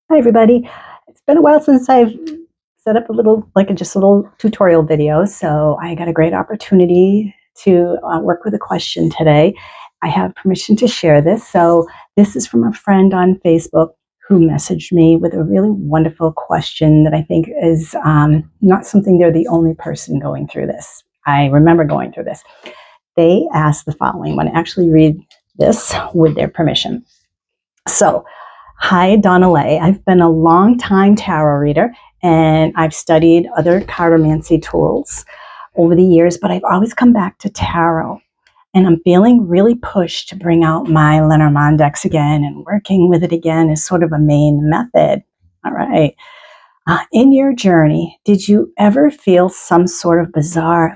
Hi, everybody. It's been a while since I've set up a little, just a little tutorial video. So I got a great opportunity to work with a question today. I have permission to share this. So this is from a friend on Facebook who messaged me with a really wonderful question that I think is not something they're the only person going through this. I remember going through this. They asked the following. I'm going to actually read this with their permission. So, hi, Donna Lay. I've been a long time tarot reader and I've studied other cartomancy tools over the years, but I've always come back to tarot. And I'm feeling really pushed to bring out my Lenormand decks again, and working with it again is sort of a main method. All right. In your journey, did you ever feel some sort of bizarre,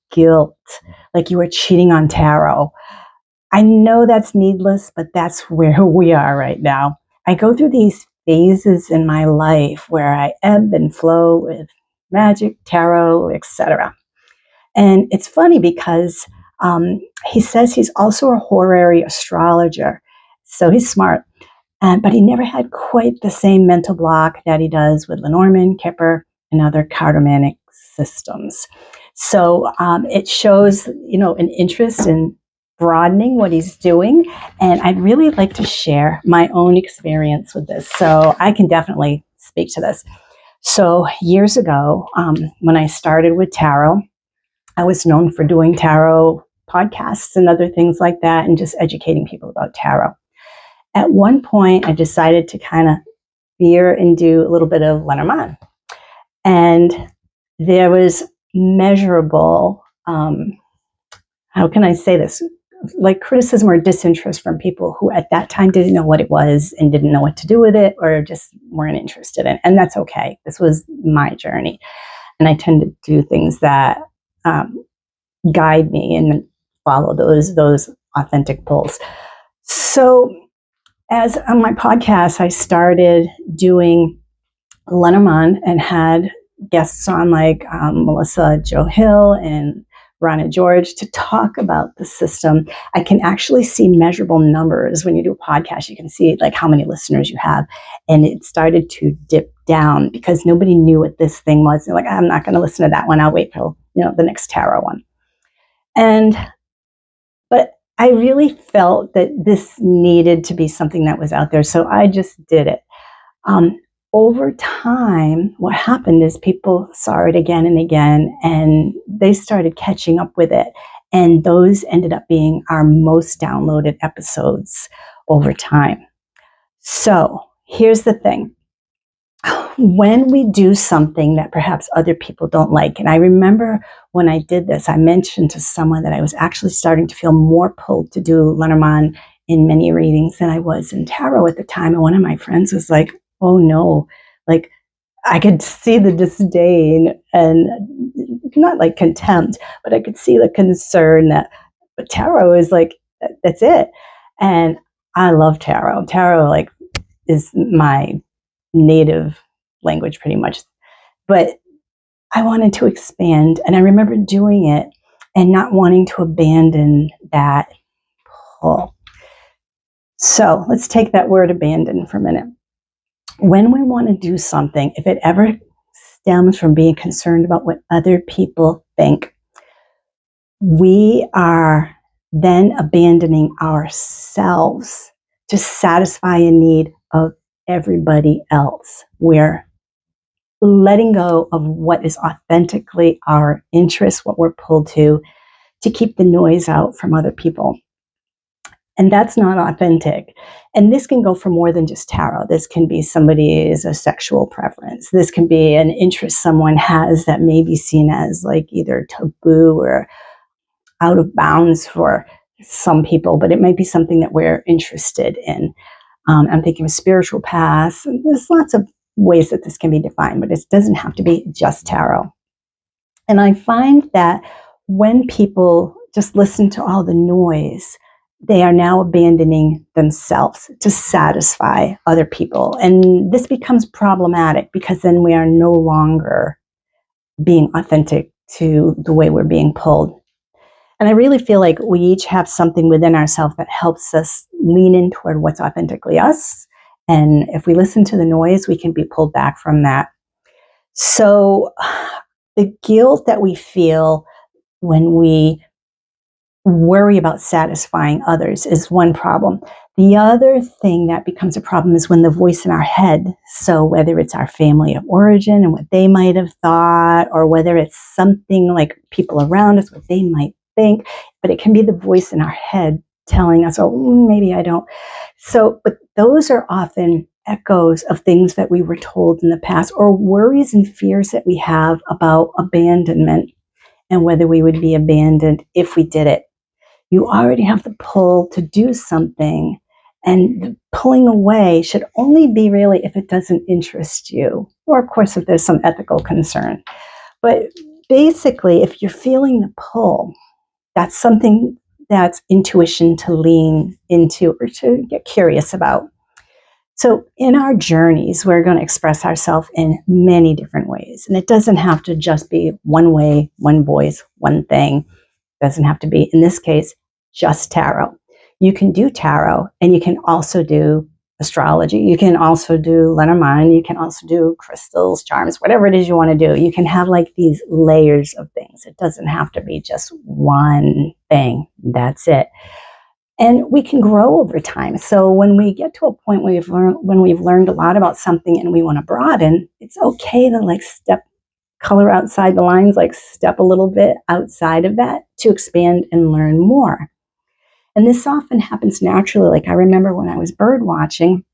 guilt, like you were cheating on tarot? I know that's needless, but that's where we are right now. I go through these phases in my life where I ebb and flow with magic, tarot, etc. And it's funny because he says he's also a horary astrologer, so he's smart. But he never had quite the same mental block that he does with Lenormand, Kipper, and other cartomanic systems. So it shows, an interest in broadening what he's doing. And I'd really like to share my own experience with this. So I can definitely speak to this. So years ago, when I started with tarot, I was known for doing tarot podcasts and other things like that, and just educating people about tarot. At one point, I decided to kind of veer and do a little bit of Lenormand. And there was measurable, how can I say this? Like criticism or disinterest from people who at that time didn't know what it was and didn't know what to do with it, or just weren't interested in it. And that's okay. This was my journey. And I tend to do things that guide me and follow those authentic pulls. So as on my podcast, I started doing Lenormand and had guests on like Melissa Joe Hill and Rana George to talk about the system. I can actually see measurable numbers when you do a podcast. You can see like how many listeners you have, and it started to dip down because nobody knew what this thing was. They're like, I'm not going to listen to that one. I'll wait till the next tarot one. And but I really felt that this needed to be something that was out there, so I just did it. Um, Over time, what happened is people saw it again and again, and they started catching up with it. And those ended up being our most downloaded episodes over time. So here's the thing. When we do something that perhaps other people don't like, and I remember when I did this, I mentioned to someone that I was actually starting to feel more pulled to do Lenormand in many readings than I was in tarot at the time. And one of my friends was like, oh no, like I could see the disdain and not like contempt, but I could see the concern that but tarot is like, that's it. And I love tarot. Tarot like is my native language pretty much. But I wanted to expand, and I remember doing it and not wanting to abandon that pull. So let's take that word abandon for a minute. When we want to do something, if it ever stems from being concerned about what other people think, we are then abandoning ourselves to satisfy a need of everybody else. We're letting go of what is authentically our interest, what we're pulled to keep the noise out from other people. And that's not authentic. And this can go for more than just tarot. This can be somebody's a sexual preference. This can be an interest someone has that may be seen as like either taboo or out of bounds for some people, but it might be something that we're interested in. I'm thinking of spiritual paths. There's lots of ways that this can be defined, but it doesn't have to be just tarot. And I find that when people just listen to all the noise, they are now abandoning themselves to satisfy other people. And this becomes problematic because then we are no longer being authentic to the way we're being pulled. And I really feel like we each have something within ourselves that helps us lean in toward what's authentically us And if we listen to the noise, we can be pulled back from that. So the guilt that we feel when we worry about satisfying others is one problem. The other thing that becomes a problem is when the voice in our head, so whether it's our family of origin and what they might have thought, or whether it's something like people around us, what they might think, but it can be the voice in our head telling us, oh, maybe I don't. So, but those are often echoes of things that we were told in the past, or worries and fears that we have about abandonment and whether we would be abandoned if we did it. You already have the pull to do something, and the pulling away should only be really if it doesn't interest you, or of course if there's some ethical concern. But basically, if you're feeling the pull, that's something that's intuition to lean into or to get curious about. So in our journeys, we're going to express ourselves in many different ways, and it doesn't have to just be one way, one voice, one thing. Doesn't have to be, in this case, just tarot. You can do tarot, and you can also do astrology. You can also do Lenormand. You can also do crystals, charms, whatever it is you want to do. You can have like these layers of things. It doesn't have to be just one thing. That's it. And we can grow over time. So when we get to a point where when we've learned a lot about something and we want to broaden, it's okay to like color outside the lines, like step a little bit outside of that to expand and learn more. And this often happens naturally. Like I remember when I was bird watching,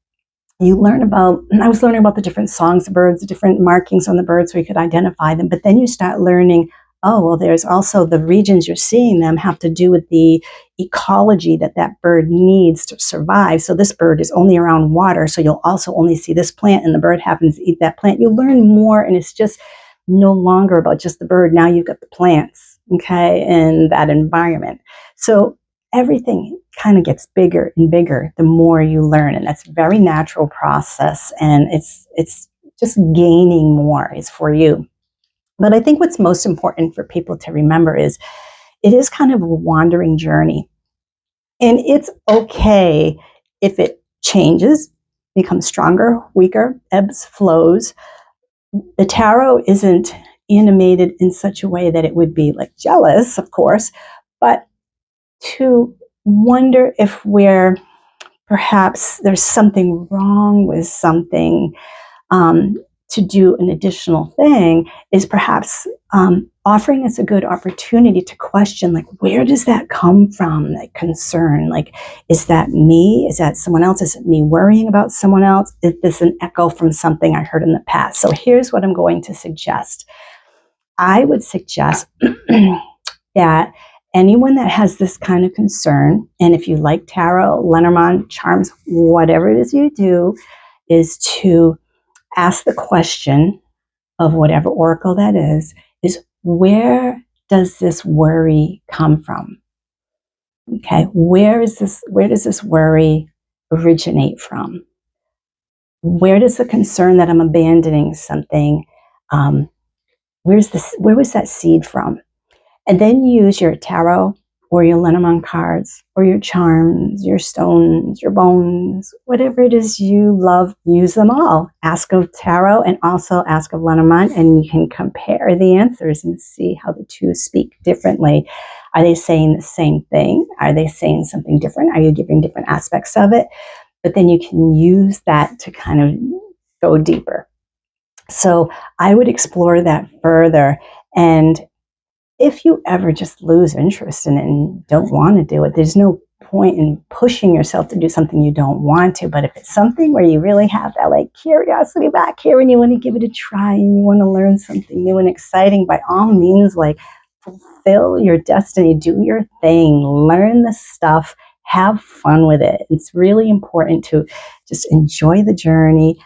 I was learning about the different songs of birds, the different markings on the birds so we could identify them. But then you start learning, oh, well, there's also the regions you're seeing them have to do with the ecology that that bird needs to survive. So this bird is only around water, so you'll also only see this plant, and the bird happens to eat that plant. You learn more, and it's just no longer about just the bird. Now you've got the plants, okay, and that environment. So everything kind of gets bigger and bigger the more you learn, and that's a very natural process, and it's just gaining more is for you. But I think what's most important for people to remember is it is kind of a wandering journey, and it's okay if it changes, becomes stronger, weaker, ebbs, flows. The tarot isn't animated in such a way that it would be like jealous, of course, but to wonder if perhaps there's something wrong with something, to do an additional thing is perhaps offering us a good opportunity to question, like, where does that come from, that concern? Like, is that me? Is that someone else? Is it me worrying about someone else? Is this an echo from something I heard in the past? So here's what I'm going to suggest. I would suggest that anyone that has this kind of concern, and if you like tarot, Lenormand, charms, whatever it is you do, is to ask the question of whatever oracle that is where does this worry come from? Okay, where does this worry originate from? Where does the concern that I'm abandoning something, where was that seed from? And then use your tarot or your Lenormand cards or your charms, your stones, your bones, whatever it is you love, use them all. Ask of tarot and also ask of Lenormand, and you can compare the answers and see how the two speak differently. Are they saying the same thing? Are they saying something different? Are you giving different aspects of it? But then you can use that to kind of go deeper. So I would explore that further. And if you ever just lose interest in it and don't want to do it, there's no point in pushing yourself to do something you don't want to. But if it's something where you really have that like curiosity back here and you want to give it a try and you want to learn something new and exciting, by all means, like fulfill your destiny, do your thing, learn the stuff, have fun with it. It's really important to just enjoy the journey,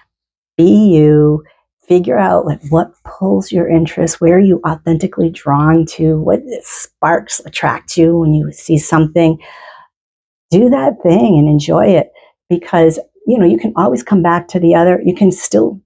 be you, figure out like what pulls your interest, where are you authentically drawn to, what sparks attract you when you see something. Do that thing and enjoy it, because you can always come back to the other. You can still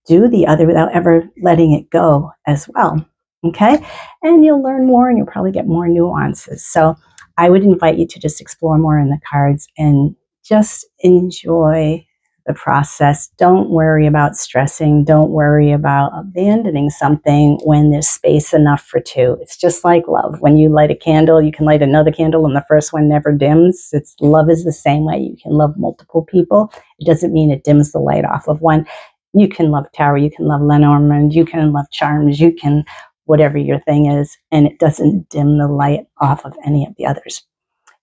do the other without ever letting it go as well. Okay, and you'll learn more and you'll probably get more nuances. So I would invite you to just explore more in the cards and just enjoy the process. Don't worry about stressing. Don't worry about abandoning something when there's space enough for two. It's just like love. When you light a candle, you can light another candle and the first one never dims. Love is the same way. You can love multiple people. It doesn't mean it dims the light off of one. You can love tarot, you can love Lenormand, you can love charms, you can whatever your thing is, and it doesn't dim the light off of any of the others.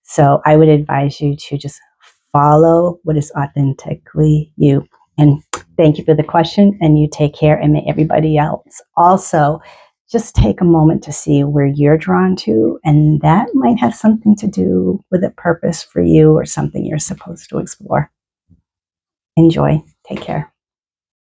So I would advise you to just follow what is authentically you. And thank you for the question, and you take care, and may everybody else also just take a moment to see where you're drawn to, and that might have something to do with a purpose for you or something you're supposed to explore. Enjoy. Take care.